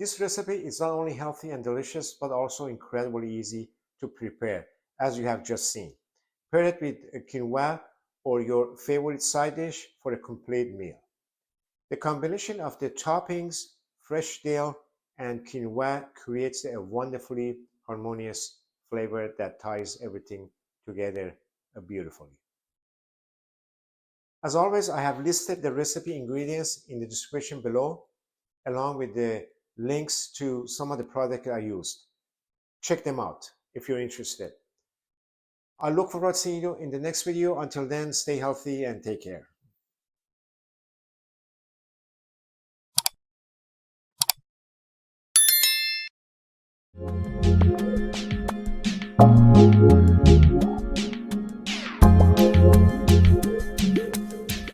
This recipe is not only healthy and delicious, but also incredibly easy to prepare, as you have just seen. Pair it with quinoa or your favorite side dish for a complete meal. The combination of the toppings, fresh dill, and quinoa creates a wonderfully harmonious flavor that ties everything together beautifully. As always, I have listed the recipe ingredients in the description below, along with the links to some of the products I used. Check them out if you're interested. I look forward to seeing you in the next video. Until then, stay healthy and take care.